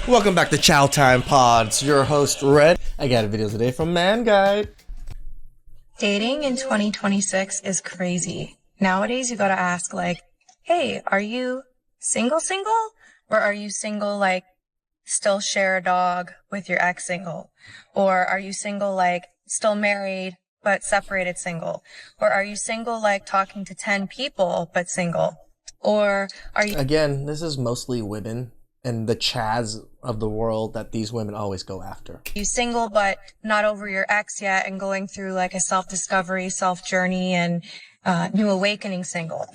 Welcome back to Chow Time Pods. Your host Red. I got a video today from manguide. Dating in 2026 is crazy. Nowadays, you gotta ask, like, hey, are you single? Or are you single, like, still share a dog with your ex single? Or are you single, like, still married, but separated single? Or are you single, like, talking to 10 people, but single? Or are you Again, this is mostly women and the Chaz of the world that these women always go after. single, but not over your ex yet and going through, like, a self-discovery, self-journey, and new awakening single?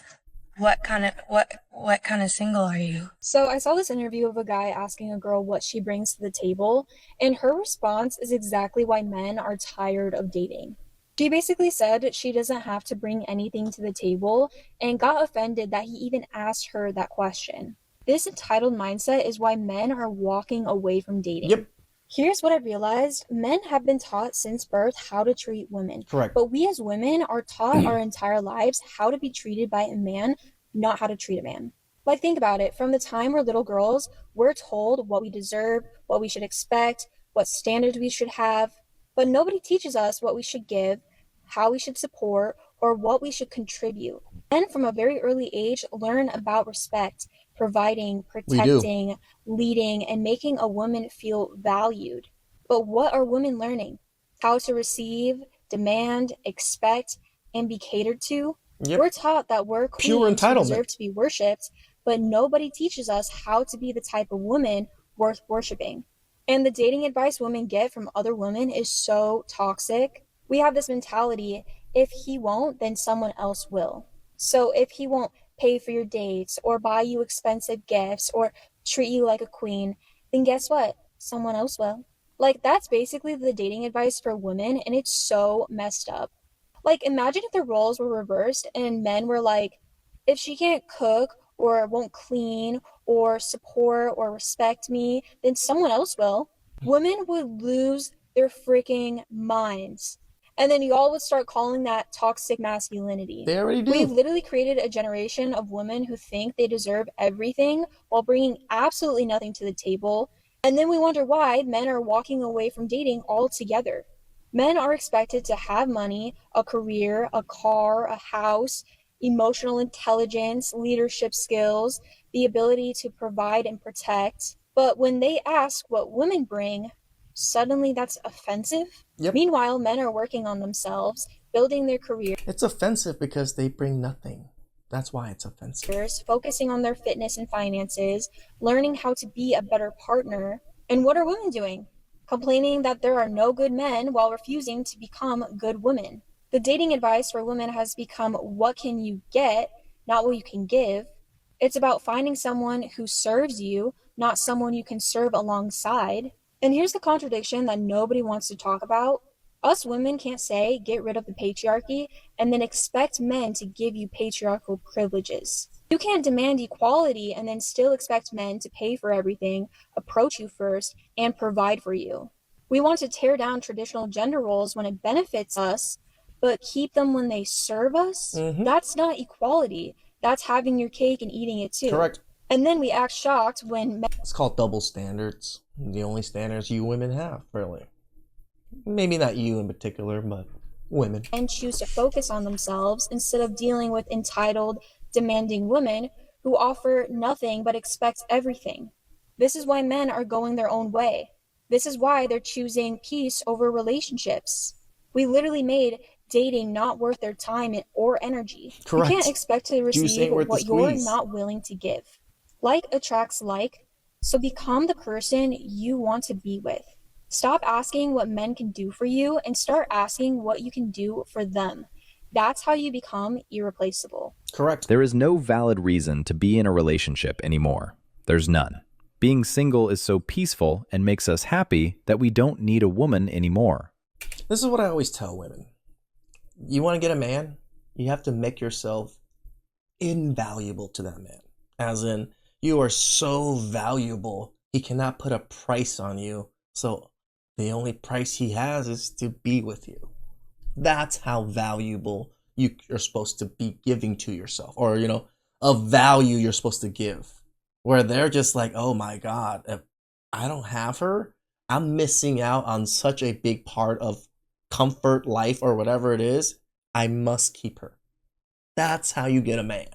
What kind of single are you? So I saw this interview of a guy asking a girl what she brings to the table, and her response is exactly why men are tired of dating. She basically said she doesn't have to bring anything to the table and got offended that he even asked her that question. This entitled mindset is why men are walking away from dating. Yep. Here's what I realized. Men have been taught since birth how to treat women. Correct. But we as women are taught our entire lives how to be treated by a man, not how to treat a man. Like, think about it. From the time we're little girls, we're told what we deserve, what we should expect, what standards we should have, but nobody teaches us what we should give, how we should support, or what we should contribute. Men from a very early age learn about respect, providing, protecting, leading, and making a woman feel valued. But what are women learning? How to receive, demand, expect, and be catered to? Yep. We're taught that we're Pure queens who entitlement. deserve to be worshipped, but nobody teaches us how to be the type of woman worth worshiping. And the dating advice women get from other women is so toxic. We have this mentality, if he won't, then someone else will. So if he won't pay for your dates or buy you expensive gifts or treat you like a queen, then guess what? Someone else will. Like, that's basically the dating advice for women, and it's so messed up. Like, imagine if the roles were reversed and men were like, if she can't cook or won't clean or support or respect me, then someone else will. Women would lose their freaking minds. And then y'all would start calling that toxic masculinity. They already do. We've literally created a generation of women who think they deserve everything while bringing absolutely nothing to the table. And then we wonder why men are walking away from dating altogether. Men are expected to have money, a career, a car, a house, emotional intelligence, leadership skills, the ability to provide and protect. But when they ask what women bring, suddenly that's offensive. Yep. Meanwhile, men are working on themselves, building their careers, It's offensive because they bring nothing. That's why it's offensive. focusing on their fitness and finances, learning how to be a better partner. And what are women doing? Complaining that there are no good men while refusing to become good women. The dating advice for women has become what can you get, not what you can give. It's about finding someone who serves you, not someone you can serve alongside. And here's the contradiction that nobody wants to talk about. Us women can't say, get rid of the patriarchy, and then expect men to give you patriarchal privileges. You can't demand equality and then still expect men to pay for everything, approach you first, and provide for you. We want to tear down traditional gender roles when it benefits us, but keep them when they serve us? That's not equality. That's having your cake and eating it too. Correct. And then we act shocked when men It's called double standards. The only standards you women have, really. Maybe not you in particular, but women. choose to focus on themselves instead of dealing with entitled, demanding women who offer nothing but expect everything. This is why men are going their own way. This is why they're choosing peace over relationships. We literally made dating not worth their time or energy. Correct. You can't expect to Juice receive ain't worth the what you're squeeze. not willing to give. Like attracts like, so become the person you want to be with. Stop asking what men can do for you and start asking what you can do for them. That's how you become irreplaceable. Correct. There is no valid reason to be in a relationship anymore. There's none. Being single is so peaceful and makes us happy that we don't need a woman anymore. This is what I always tell women. You want to get a man, you have to make yourself invaluable to that man. As in, you are so valuable, he cannot put a price on you. So the only price he has is to be with you. That's how valuable you're supposed to be giving to yourself, or, of value you're supposed to give. Where they're just like, oh my God, I don't have her, I'm missing out on such a big part of comfort, life, or whatever it is. I must keep her. That's how you get a man.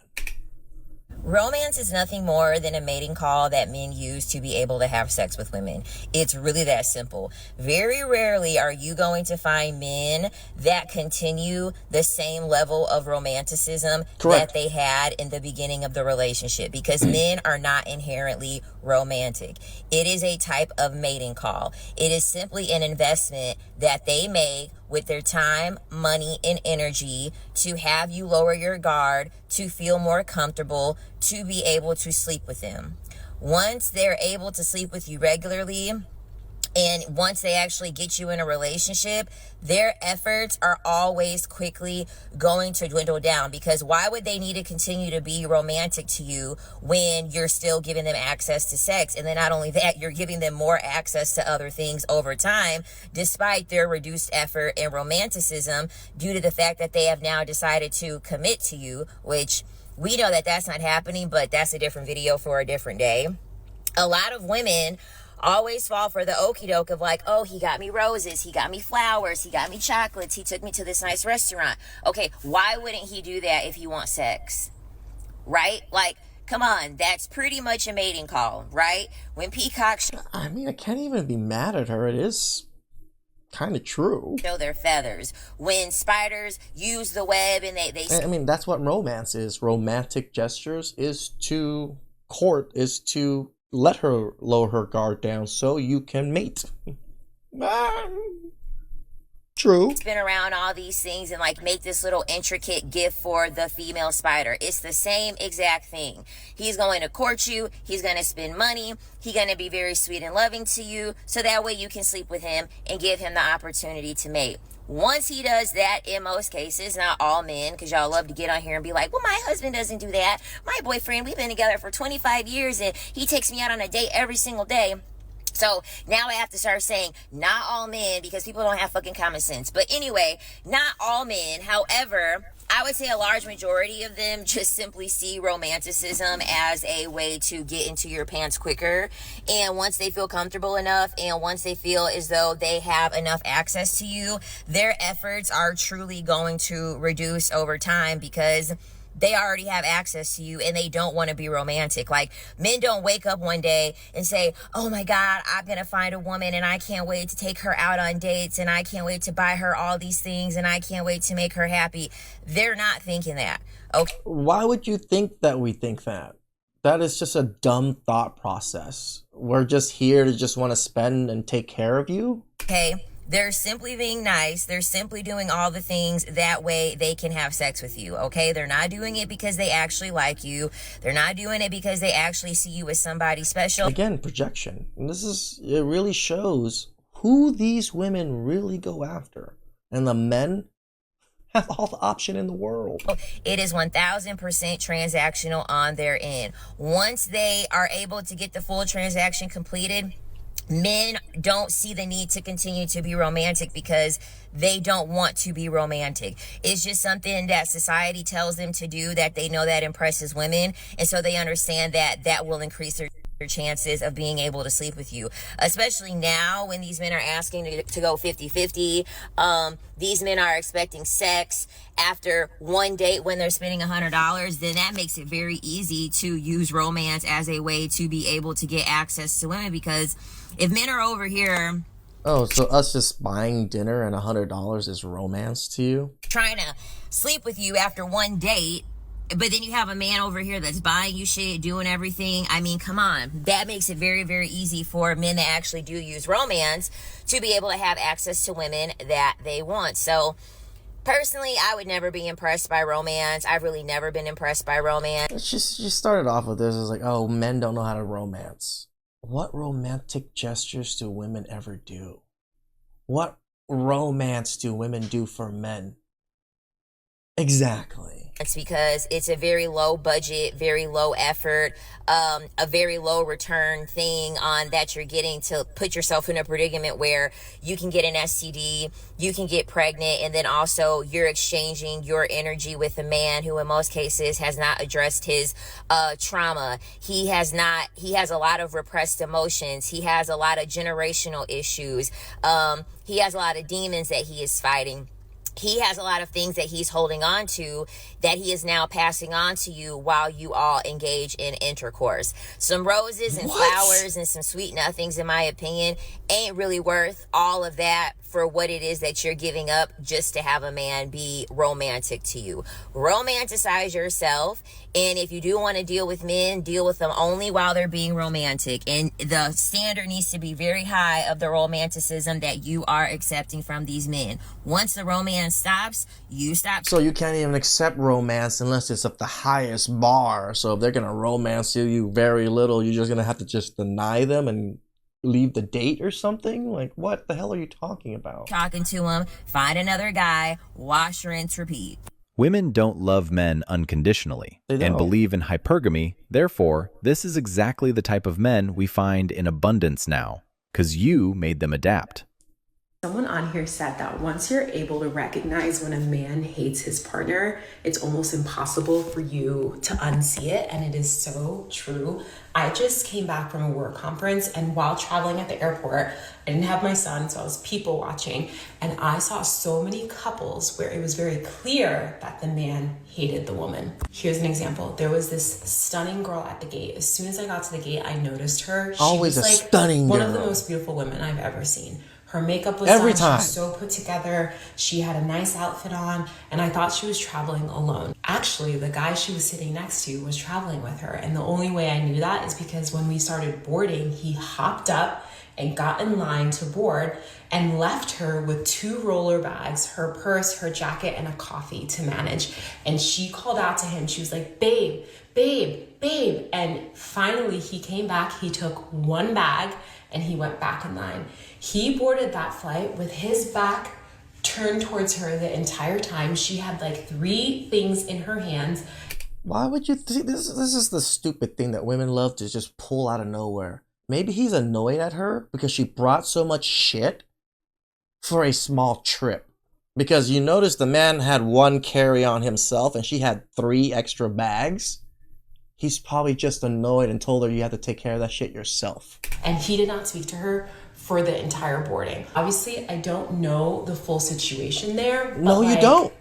Romance is nothing more than a mating call that men use to be able to have sex with women. It's really that simple. Very rarely are you going to find men that continue the same level of romanticism Correct. that they had in the beginning of the relationship, because men are not inherently romantic. It is a type of mating call. It is simply an investment that they make with their time, money, and energy to have you lower your guard, to feel more comfortable, to be able to sleep with them. Once they're able to sleep with you regularly, and once they actually get you in a relationship, their efforts are always quickly going to dwindle down, because why would they need to continue to be romantic to you when you're still giving them access to sex? And then not only that, you're giving them more access to other things over time, despite their reduced effort and romanticism due to the fact that they have now decided to commit to you, which we know that that's not happening, but that's a different video for a different day. A lot of women always fall for the okie doke of like, oh, he got me roses, he got me flowers, he got me chocolates, he took me to this nice restaurant. Okay, why wouldn't he do that if he wants sex? Right? Like, come on, that's pretty much a mating call, right? When peacocks I mean, I can't even be mad at her. It is kind of true. show their feathers, when spiders use the web and they I mean, that's what romance is. Romantic gestures is to court, is to let her lower her guard down so you can mate. True. spin around all these things and like make this little intricate gift for the female spider. It's the same exact thing. He's going to court you, he's going to spend money, he's going to be very sweet and loving to you, so that way you can sleep with him and give him the opportunity to mate. Once he does that, in most cases, not all men, because y'all love to get on here and be like, well, my husband doesn't do that. My boyfriend, we've been together for 25 years and he takes me out on a date every single day. So now I have to start saying not all men, because people don't have fucking common sense. But anyway, not all men. However, I would say a large majority of them just simply see romanticism as a way to get into your pants quicker. And once they feel comfortable enough, and once they feel as though they have enough access to you, their efforts are truly going to reduce over time, because they already have access to you and they don't want to be romantic. Like, men don't wake up one day and say, oh my God, I'm going to find a woman and I can't wait to take her out on dates and I can't wait to buy her all these things and I can't wait to make her happy. They're not thinking that. Okay. Why would you think that we think that? That is just a dumb thought process. We're just here to just want to spend and take care of you. Okay. They're simply being nice. They're simply doing all the things that way they can have sex with you, okay? They're not doing it because they actually like you. They're not doing it because they actually see you as somebody special. Again, projection. And it really shows who these women really go after. And the men have all the option in the world. It is 1000% transactional on their end. Once they are able to get the full transaction completed, men don't see the need to continue to be romantic because they don't want to be romantic. It's just something that society tells them to do that they know that impresses women. And so they understand that that will increase their chances of being able to sleep with you, especially now when these men are asking to go 50-50. These men are expecting sex after one date when they're spending $100. Then that makes it very easy to use romance as a way to be able to get access to women, because if men are over here, oh, so us just buying dinner and $100 is romance to you? trying to sleep with you after one date, but then you have a man over here that's buying you shit, doing everything. I mean, come on. That makes it very, very easy for men that actually do use romance to be able to have access to women that they want. So personally, I would never be impressed by romance. I've really never been impressed by romance. She started off with this. It's like, oh, men don't know how to romance. What romantic gestures do women ever do? What romance do women do for men? Exactly. It's because it's a very low budget, very low effort, a very low return thing on that you're getting to put yourself in a predicament where you can get an STD, you can get pregnant, and then also you're exchanging your energy with a man who in most cases has not addressed his trauma. He has a lot of repressed emotions. He has a lot of generational issues. He has a lot of demons that he is fighting. He has a lot of things that he's holding on to that he is now passing on to you while you all engage in intercourse. Some roses and flowers and some sweet nothings, in my opinion, ain't really worth all of that for what it is that you're giving up just to have a man be romantic to you. Romanticize yourself. And if you do want to deal with men, deal with them only while they're being romantic. And the standard needs to be very high of the romanticism that you are accepting from these men. Once the romance stops, you stop. So you can't even accept romance unless it's at the highest bar. So if they're going to romance you very little, you're just going to have to just deny them and leave the date or something? Like, what the hell are you talking about? Talking to him, find another guy, wash, rinse, repeat. Women don't love men unconditionally and believe in hypergamy. Therefore, this is exactly the type of men we find in abundance now, because you made them adapt. Someone on here said that once you're able to recognize when a man hates his partner, it's almost impossible for you to unsee it. And it is so true. I just came back from a work conference, and while traveling at the airport, I didn't have my son, so I was people watching. And I saw so many couples where it was very clear that the man hated the woman. Here's an example. There was this stunning girl at the gate. As soon as I got to the gate, I noticed her. Always a stunning girl. One of the most beautiful women I've ever seen. Her makeup was every done. time. She was so put together. She had a nice outfit on, and I thought she was traveling alone. Actually, the guy she was sitting next to was traveling with her, and the only way I knew that is because when we started boarding, he hopped up and got in line to board and left her with 2 roller bags, her purse, her jacket, and a coffee to manage. And she called out to him. She was like, babe, babe, babe. And finally, he came back. He took 1 bag, and he went back in line. He boarded that flight with his back turned towards her the entire time. She had like 3 things in her hands. Why would you think this is the stupid thing that women love to just pull out of nowhere? Maybe he's annoyed at her because she brought so much shit for a small trip. Because you notice the man had 1 carry-on himself and she had 3 extra bags. He's probably just annoyed and told her you have to take care of that shit yourself. And he did not speak to her for the entire boarding. Obviously, I don't know the full situation there. No, you don't.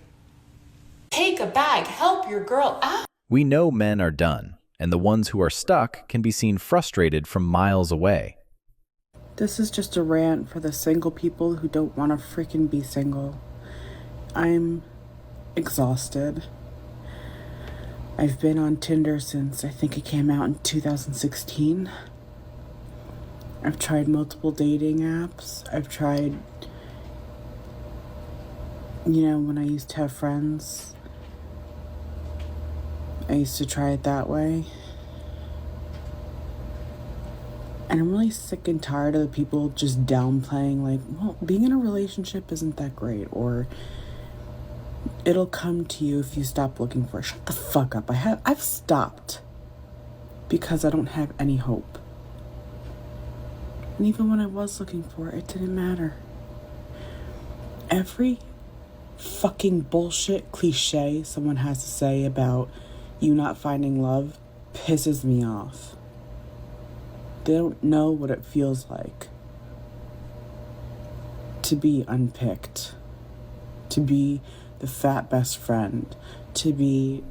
Take a bag, help your girl out. We know men are done, and the ones who are stuck can be seen frustrated from miles away. This is just a rant for the single people who don't want to freaking be single. I'm exhausted. I've been on Tinder since I think it came out in 2016. I've tried multiple dating apps. I've tried, when I used to have friends, I used to try it that way. And I'm really sick and tired of the people just downplaying, like, well, being in a relationship isn't that great, or it'll come to you if you stop looking for it. Shut the fuck up. I've stopped because I don't have any hope. And even when I was looking for it, it didn't matter. Every fucking bullshit cliche someone has to say about you not finding love pisses me off. They don't know what it feels like to be unpicked, to be the fat best friend, to be...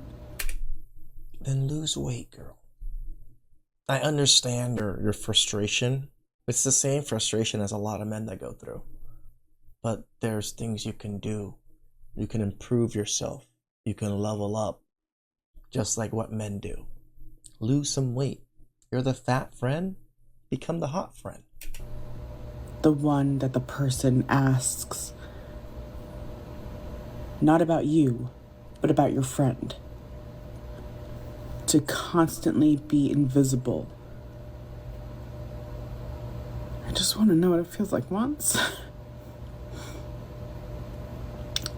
Then lose weight, girl. I understand your frustration. It's the same frustration as a lot of men that go through. But there's things you can do. You can improve yourself. You can level up. Just like what men do. Lose some weight. You're the fat friend. Become the hot friend. The one that the person asks, not about you, but about your friend. To constantly be invisible. I just want to know what it feels like once.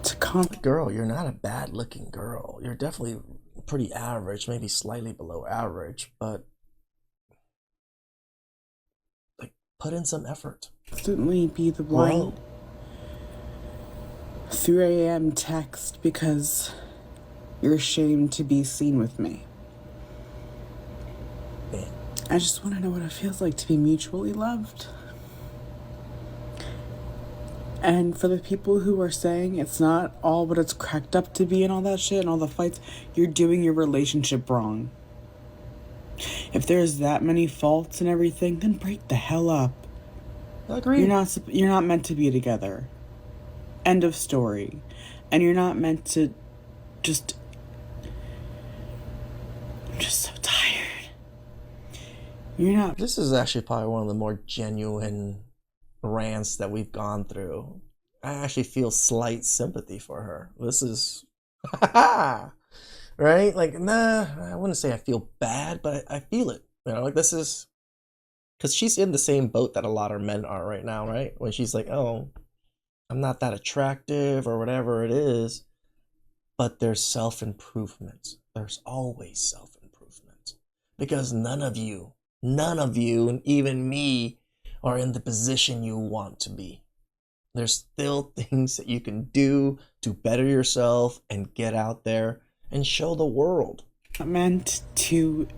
To Girl, you're not a bad looking girl. You're definitely pretty average, maybe slightly below average, but like put in some effort. Constantly be the one 3 a.m. text because you're ashamed to be seen with me. Yeah. I just want to know what it feels like to be mutually loved. And for the people who are saying it's not all what it's cracked up to be and all that shit and all the fights, you're doing your relationship wrong. If there's that many faults and everything, then break the hell up. Agreed. You're not meant to be together. End of story. And you're not meant to just... I'm just so tired. You're not... This is actually probably one of the more genuine rants that we've gone through. I actually feel slight sympathy for her. This is... right? Like, nah, I wouldn't say I feel bad, but I feel it. You know, like this is... Because she's in the same boat that a lot of men are right now, right? When she's like, oh, I'm not that attractive or whatever it is. But there's self-improvement. There's always self-improvement. Because none of you, and even me, are in the position you want to be. There's still things that you can do to better yourself and get out there and show the world. Not meant to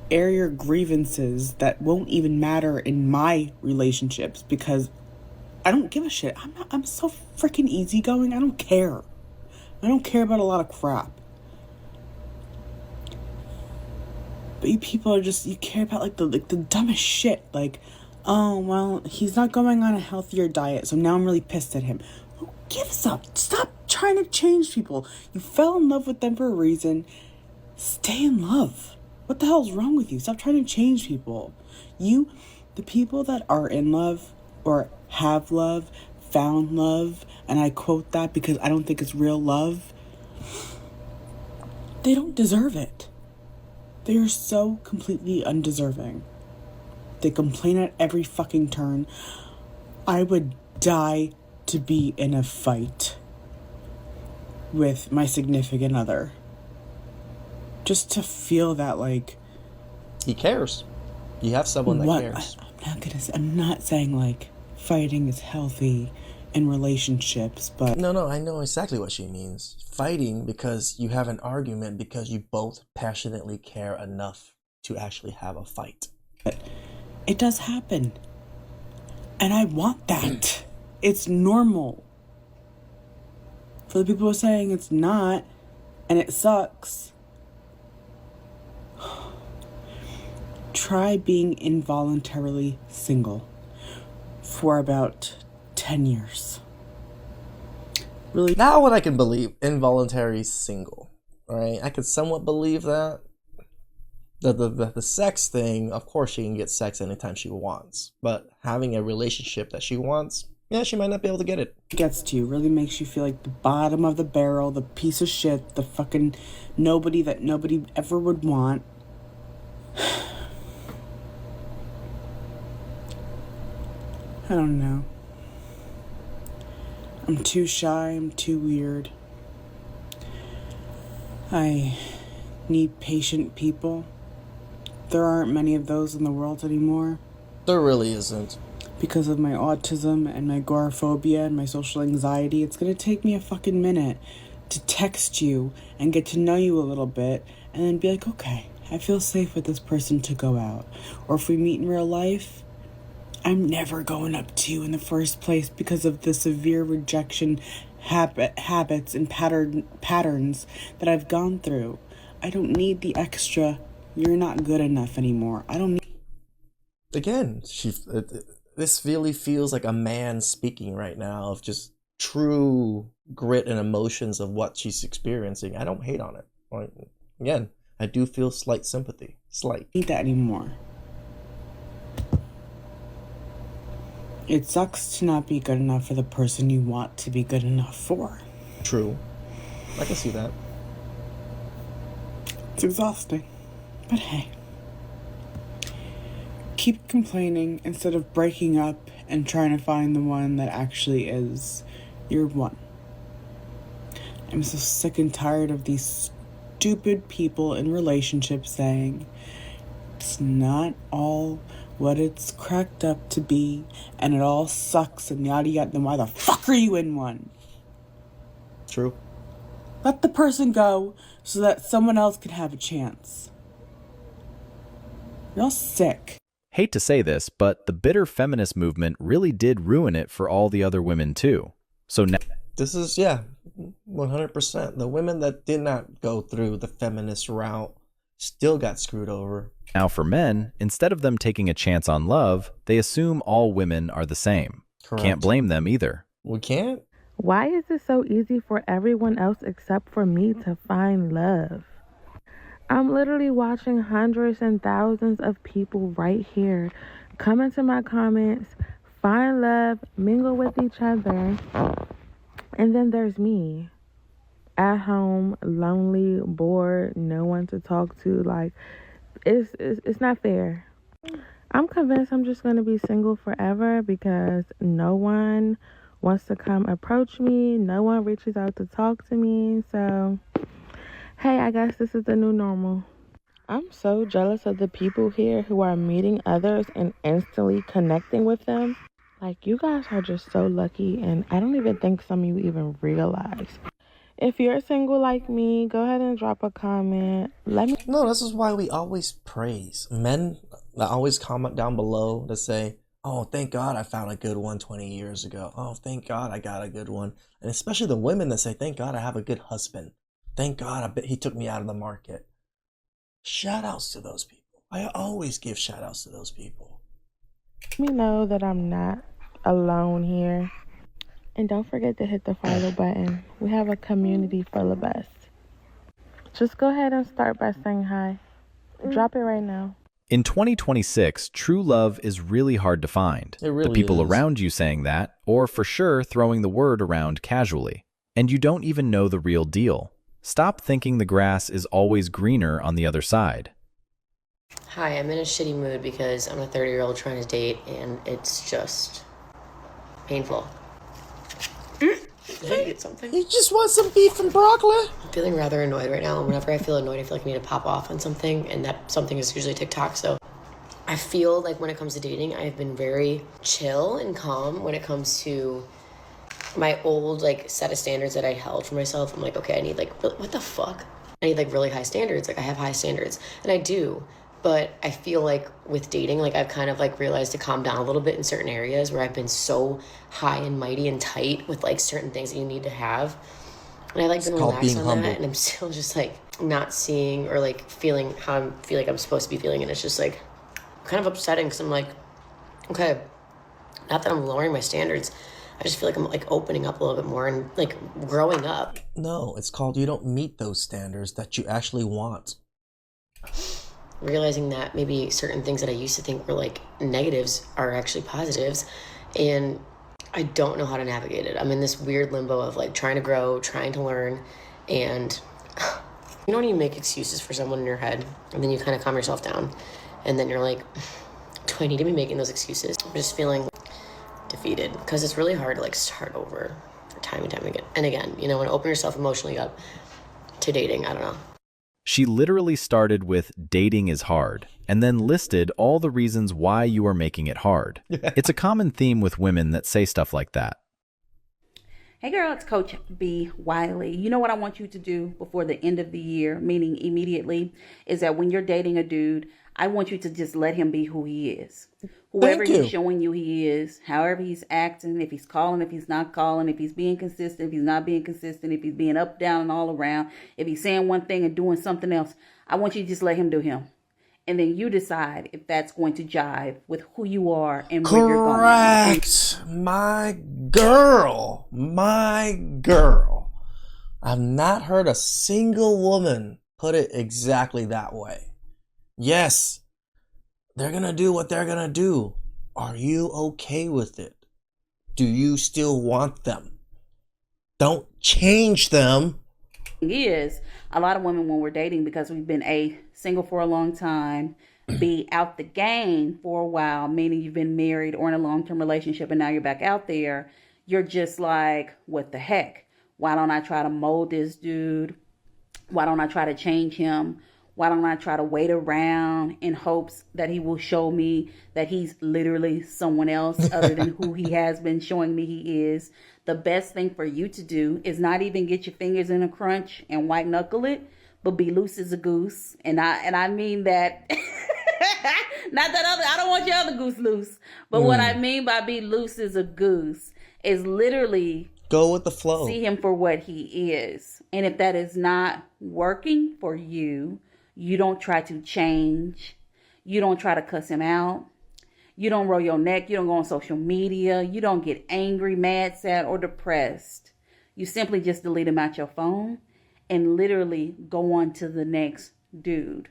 air your grievances that won't even matter in my relationships because I don't give a shit. I'm so freaking easygoing. I don't care. I don't care about a lot of crap. But you people are just, you care about like the dumbest shit. Like, oh, well, he's not going on a healthier diet, so now I'm really pissed at him. Who gives up? Stop trying to change people. You fell in love with them for a reason. Stay in love. What the hell's wrong with you? Stop trying to change people. The people that are in love or have love, found love, and I quote that because I don't think it's real love, they don't deserve it. They are so completely undeserving. They complain at every fucking turn. I would die to be in a fight with my significant other. Just to feel that, like... He cares. You have someone that cares. I'm not saying, like, fighting is healthy in relationships, but... No, I know exactly what she means. Fighting because you have an argument because you both passionately care enough to actually have a fight. But it does happen. And I want that. It's normal. For the people who are saying it's not, and it sucks, try being involuntarily single for about 10 years. Really? Now what I can believe, involuntary single. Alright, I could somewhat believe that. The sex thing, of course she can get sex anytime she wants. But having a relationship that she wants, yeah, she might not be able to get it. It gets to you, really makes you feel like the bottom of the barrel, the piece of shit, the fucking nobody that nobody ever would want. I don't know. I'm too shy, I'm too weird. I need patient people. There aren't many of those in the world anymore. There really isn't. Because of my autism and my agoraphobia and my social anxiety, it's gonna take me a fucking minute to text you and get to know you a little bit and then be like, okay, I feel safe with this person to go out. Or if we meet in real life, I'm never going up to you in the first place because of the severe rejection habits and patterns that I've gone through. I don't need the extra, you're not good enough anymore. I don't need... Again, this really feels like a man speaking right now of just true grit and emotions of what she's experiencing. I don't hate on it. Again, I do feel slight sympathy. Slight. Need that anymore. It sucks to not be good enough for the person you want to be good enough for. True. I can see that. It's exhausting. But hey. Keep complaining instead of breaking up and trying to find the one that actually is your one. I'm so sick and tired of these stupid people in relationships saying it's not all what it's cracked up to be and it all sucks and yada yada. Then why the fuck are you in one? True. Let the person go so that someone else could have a chance. You're all sick. Hate to say this, but the bitter feminist movement really did ruin it for all the other women too. So now This is, 100%. The women that did not go through the feminist route still got screwed over. Now for men, instead of them taking a chance on love, they assume all women are the same. Correct. Can't blame them either. We can't. Why is it so easy for everyone else except for me to find love? I'm literally watching hundreds and thousands of people right here come into my comments, find love, mingle with each other, and then there's me at home, lonely, bored, no one to talk to. Like, it's not fair. I'm convinced I'm just going to be single forever because no one wants to come approach me. No one reaches out to talk to me. So, hey, I guess this is the new normal. I'm so jealous of the people here who are meeting others and instantly connecting with them. Like, you guys are just so lucky, and I don't even think some of you even realize. If you're single like me, go ahead and drop a comment. Let me... No, this is why we always praise. Men that always comment down below to say, oh, thank God I found a good one 20 years ago. Oh, thank God I got a good one. And especially the women that say, thank God I have a good husband. Thank God I bet he took me out of the market. Shout outs to those people. I always give shout outs to those people. Let me know that I'm not alone here. And don't forget to hit the follow button. We have a community full of us. Just go ahead and start by saying hi. Drop it right now. In 2026, true love is really hard to find. It really the people is. around you saying that, or for sure throwing the word around casually. And you don't even know the real deal. Stop thinking the grass is always greener on the other side. Hi, I'm in a shitty mood because I'm a 30-year-old trying to date and it's just painful. Did I get something? You just want some beef and broccoli? I'm feeling rather annoyed right now, and whenever I feel annoyed, I feel like I need to pop off on something, and that something is usually TikTok. So I feel like when it comes to dating, I've been very chill and calm when it comes to my old set of standards that I held for myself. I'm like, okay, I need what the fuck? I need really high standards. I have high standards, and I do. But I feel like with dating, I've kind of realized to calm down a little bit in certain areas where I've been so high and mighty and tight with certain things that you need to have. And I've been relaxed on that, and I'm still just not seeing or feeling how I feel like I'm supposed to be feeling. And it's just kind of upsetting because I'm like, okay, not that I'm lowering my standards. I just feel like I'm opening up a little bit more and growing up. No, it's called you don't meet those standards that you actually want. Realizing that maybe certain things that I used to think were negatives are actually positives, and I don't know how to navigate it. I'm in this weird limbo of trying to grow, trying to learn, and you know when you make excuses for someone in your head and then you kind of calm yourself down and then you're like, do I need to be making those excuses? I'm just feeling defeated because it's really hard to start over for time and time again. And again, when open yourself emotionally up to dating, I don't know. She literally started with dating is hard and then listed all the reasons why you are making it hard. It's a common theme with women that say stuff like that. Hey girl, it's Coach B. Wiley. You know what I want you to do before the end of the year, meaning immediately, is that when you're dating a dude, I want you to just let him be who he is. Whoever he's showing you he is, however he's acting, if he's calling, if he's not calling, if he's being consistent, if he's not being consistent, if he's being up, down, and all around, if he's saying one thing and doing something else, I want you to just let him do him. And then you decide if that's going to jive with who you are and where you're going. Correct. My girl. I've not heard a single woman put it exactly that way. Yes, they're going to do what they're going to do. Are you okay with it? Do you still want them? Don't change them. Is a lot of women when we're dating, because we've been single for a long time, be out the game for a while, meaning you've been married or in a long-term relationship and now you're back out there, you're just like, what the heck? Why don't I try to mold this dude? Why don't I try to change him? Why don't I try to wait around in hopes that he will show me that he's literally someone else other than who he has been showing me he is? The best thing for you to do is not even get your fingers in a crunch and white knuckle it, but be loose as a goose. And I mean that, not that other, I don't want your other goose loose. But what I mean by be loose as a goose is literally go with the flow. See him for what he is. And if that is not working for you, you don't try to change. You don't try to cuss him out. You don't roll your neck. You don't go on social media. You don't get angry, mad, sad, or depressed. You simply just delete him out your phone and literally go on to the next dude.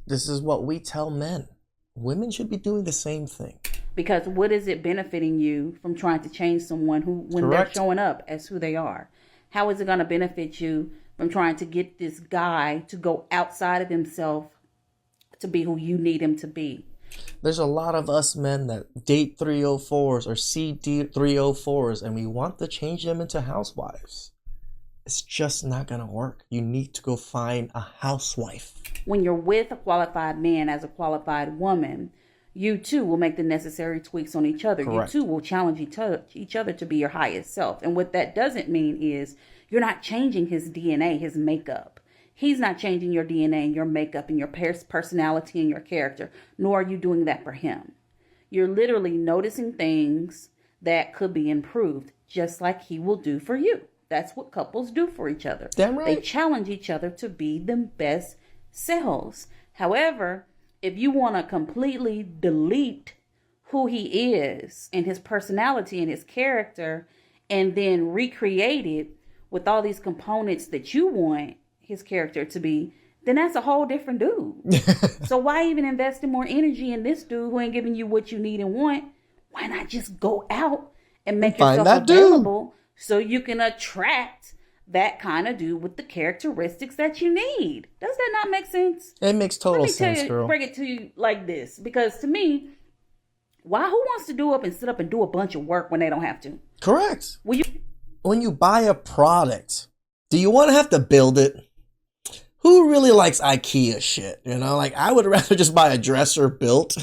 This is what we tell men. Women should be doing the same thing. Because what is it benefiting you from trying to change someone when they're showing up as who they are? How is it going to benefit you from trying to get this guy to go outside of himself to be who you need him to be? There's a lot of us men that date 304s or see 304s and we want to change them into housewives. It's just not going to work. You need to go find a housewife. When you're with a qualified man as a qualified woman, you too will make the necessary tweaks on each other. Correct. You too will challenge each other to be your highest self. And what that doesn't mean is you're not changing his DNA, his makeup. He's not changing your DNA and your makeup and your personality and your character, nor are you doing that for him. You're literally noticing things that could be improved, just like he will do for you. That's what couples do for each other. Damn right. They challenge each other to be them best selves. However, if you want to completely delete who he is and his personality and his character and then recreate it with all these components that you want his character to be, then that's a whole different dude. So why even invest in more energy in this dude who ain't giving you what you need and want? Why not just go out and make yourself available so you can attract that kind of dude with the characteristics that you need? Does that not make sense? It makes total sense, girl. Bring it to you like this. Because to me, who wants to do up and sit up and do a bunch of work when they don't have to? Correct. When you buy a product, do you want to have to build it? Who really likes IKEA shit? You know, like I would rather just buy a dresser built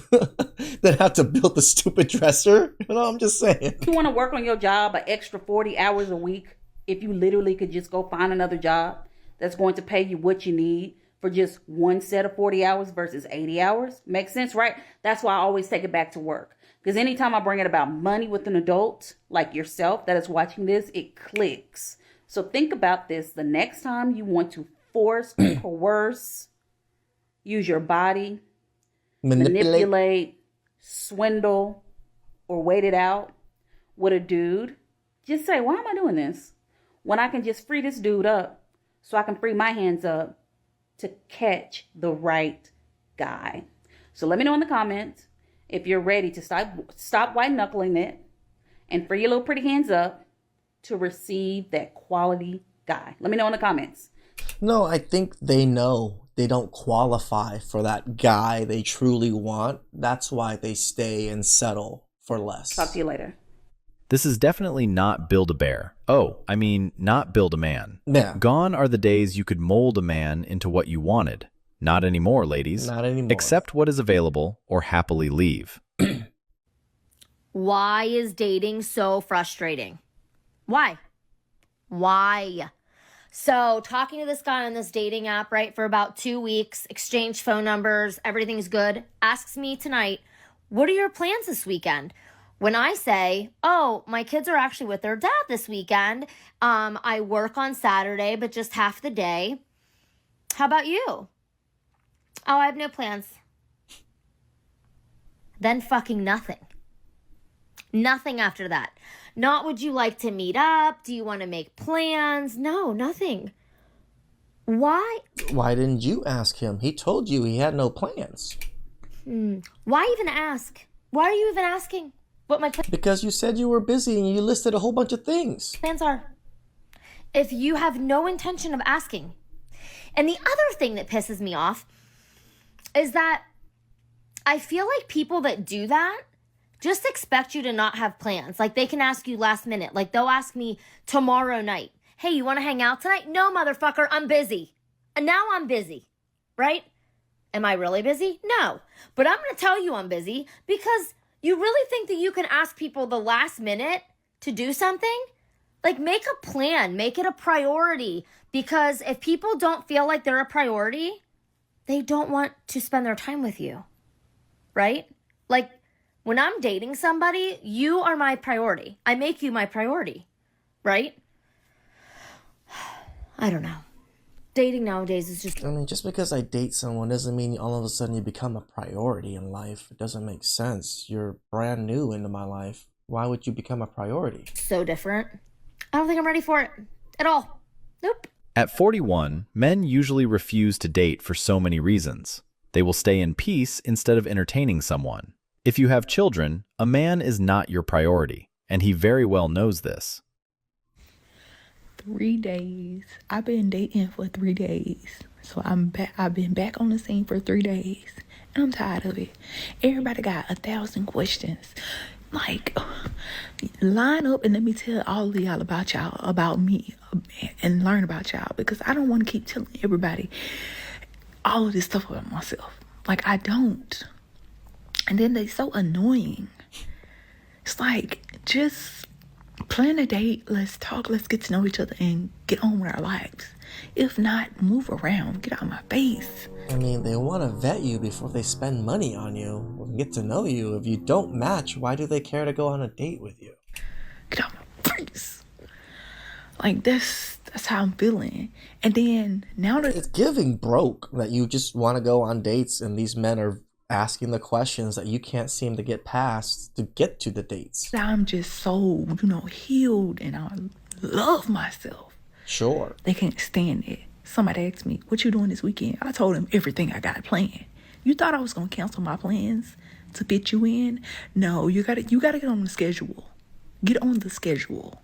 than have to build the stupid dresser. You know, I'm just saying. You want to work on your job an extra 40 hours a week if you literally could just go find another job that's going to pay you what you need for just one set of 40 hours versus 80 hours? Makes sense, right? That's why I always take it back to work. Because anytime I bring it about money with an adult like yourself that is watching this, it clicks. So think about this. The next time you want to force, coerce, use your body, manipulate, swindle, or wait it out with a dude, just say, why am I doing this? When I can just free this dude up so I can free my hands up to catch the right guy. So let me know in the comments if you're ready to stop white knuckling it and free your little pretty hands up to receive that quality guy. Let me know in the comments. No, I think they know they don't qualify for that guy they truly want. That's why they stay and settle for less. Talk to you later. This is definitely not Build-A-Bear. Oh, I mean, not Build-A-Man. Yeah. Gone are the days you could mold a man into what you wanted. Not anymore, ladies. Not anymore. Accept what is available or happily leave. Why is dating so frustrating? Why? So talking to this guy on this dating app, right, for about 2 weeks, exchanged phone numbers, everything's good, asks me tonight, what are your plans this weekend? When I say, oh, my kids are actually with their dad this weekend. I work on Saturday, but just half the day. How about you? Oh, I have no plans. Then fucking nothing. Nothing after that. Not would you like to meet up? Do you want to make plans? No, nothing. Why? Why didn't you ask him? He told you he had no plans. Why even ask? Why are you even asking what my Because you said you were busy and you listed a whole bunch of things. plans are? If you have no intention of asking. And the other thing that pisses me off is that I feel like people that do that just expect you to not have plans. Like they can ask you last minute. Like they'll ask me tomorrow night. hey, you want to hang out tonight? No, motherfucker, I'm busy. And now I'm busy, right? Am I really busy? No. But I'm going to tell you I'm busy because you really think that you can ask people the last minute to do something? Like, make a plan, make it a priority, because if people don't feel like they're a priority, they don't want to spend their time with you, right? Like, when I'm dating somebody, you are my priority. I make you my priority, right? I don't know. Dating nowadays is just... I mean, just because I date someone doesn't mean all of a sudden you become a priority in life. It doesn't make sense. You're brand new into my life. Why would you become a priority? So different. I don't think I'm ready for it at all. Nope. At 41, men usually refuse to date for so many reasons. They will stay in peace instead of entertaining someone. If you have children, a man is not your priority, and he very well knows this. 3 days. I've been dating for 3 days. So I've been back on the scene for 3 days. And I'm tired of it. Everybody got 1,000 questions. Like, line up and let me tell all of y'all about me, and learn about y'all, because I don't want to keep telling everybody all of this stuff about myself. Like, I don't. And then they so annoying. It's like, just plan a date, let's talk, let's get to know each other and get on with our lives. If not, move around, get out of my face. I mean, they want to vet you before they spend money on you or get to know you. If you don't match, why do they care to go on a date with you? Get out of my face. Like, that's how I'm feeling. And then now that it's giving broke that you just want to go on dates and these men are asking the questions that you can't seem to get past to get to the dates. I'm just so, healed, and I love myself. Sure. They can't stand it. Somebody asked me, what you doing this weekend? I told them everything I got planned. You thought I was going to cancel my plans to fit you in? No, you gotta get on the schedule. Get on the schedule.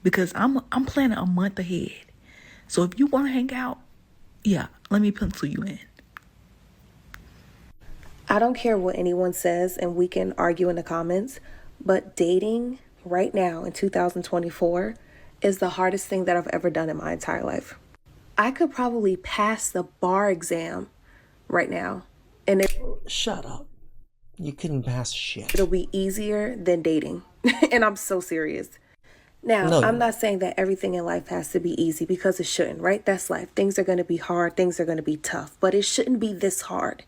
Because I'm planning a month ahead. So if you want to hang out, yeah, let me pencil you in. I don't care what anyone says, and we can argue in the comments, but dating right now in 2024 is the hardest thing that I've ever done in my entire life. I could probably pass the bar exam right now, and shut up. You couldn't pass shit. It'll be easier than dating. And I'm so serious. Now, No. I'm not saying that everything in life has to be easy, because it shouldn't, right? That's life. Things are going to be hard. Things are going to be tough, but it shouldn't be this hard.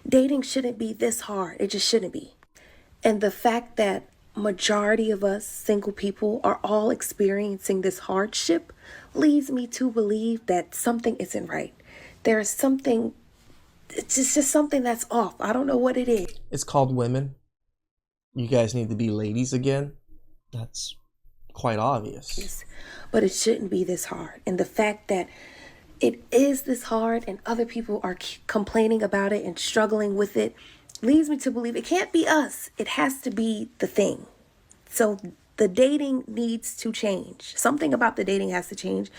Dating shouldn't be this hard. It just shouldn't be. And the fact that majority of us single people are all experiencing this hardship leads me to believe that something isn't right. There is something, it's just something that's off. I don't know what it is. It's called women. You guys need to be ladies again. That's quite obvious. But it shouldn't be this hard. And the fact that it is this hard and other people are complaining about it and struggling with it leads me to believe it can't be us. It has to be the thing. So the dating needs to change. Something about the dating has to change,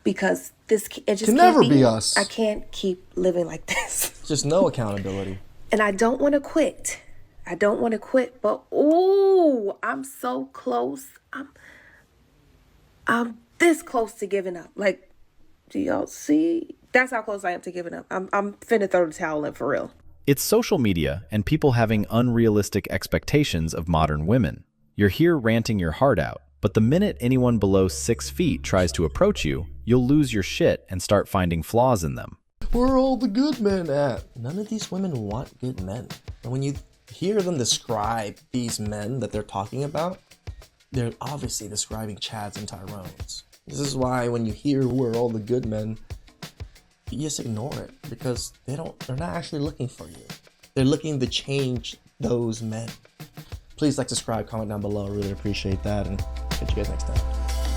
because it just can can't never be us. I can't keep living like this. Just no accountability. And I don't want to quit. But ooh, I'm so close. I'm this close to giving up. Like, do y'all see? That's how close I am to giving up. I'm finna throw the towel in for real. It's social media and people having unrealistic expectations of modern women. You're here ranting your heart out, but the minute anyone below 6 feet tries to approach you, you'll lose your shit and start finding flaws in them. Where are all the good men at? None of these women want good men. And when you hear them describe these men that they're talking about, they're obviously describing Chads and Tyrones. This is why when you hear where are all the good men, you just ignore it, because they're not actually looking for you. They're looking to change those men. Please like, subscribe, comment down below. I really appreciate that, and catch you guys next time.